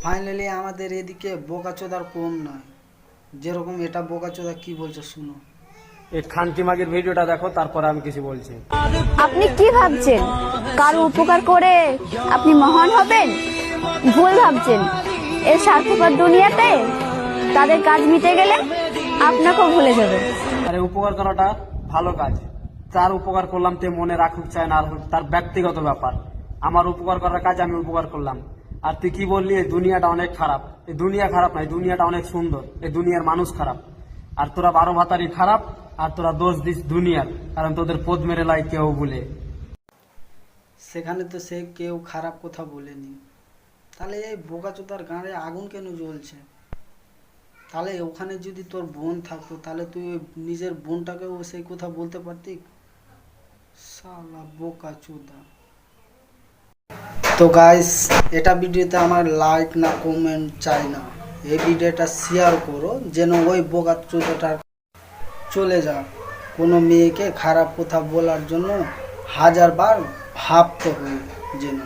Finally আমাদের এদিকে বোকাচোদার কম নয়, যেরকম এটা বোকাচোদা কি বলছে শুনো। এই খানকি মাগির ভিডিওটা দেখো, তারপরে আমি কিছু বলছি। আপনি কি ভাবছেন কারো উপকার করে আপনি মহান হবেন? ভুল ভাবছেন। এই স্বার্থপর দুনিয়াতে তাদের কাজ মিটে গেলে আপনাকেও ভুলে যাবে। আরে উপকার করাটা ভালো কাজ, তার উপকার করলাম তে মনে রাখুক চায় না, আর তার ব্যক্তিগত ব্যাপার। আমার উপকার করার কাজ আমি উপকার করলাম। আর তুই কি বললি এই দুনিয়াটা অনেক খারাপ? এই দুনিয়া খারাপ না, এই দুনিয়াটা অনেক সুন্দর। এই দুনিয়ার মানুষ খারাপ, আর তোরা 12 ভাতারি খারাপ, আর তোরা দোষ দিস দুনিয়ার, কারণ তোদের পদ মেরে লাই কেউ বলে। সেখানে তো সে কেউ খারাপ কথা বলেনি, তাহলে এই বোকাচোদার গাঁড়ে আগুন কেন জ্বলছে? তাহলে ওখানে যদি তোর বোন থাকতো তাহলে তুই ওই নিজের বোনটাকেও সেই কথা বলতে পারতি। শালা বোকাচোদা। তো গাইস, এটা ভিডিওতে আমার লাইক না কমেন্ট চাই না, এই ভিডিওটা শেয়ার করো যেন ওই বোকাচোদাটা চলে যাক। কোনো মেয়েকে খারাপ কথা বলার জন্য 1000 বার ভাবতে হয় যেন।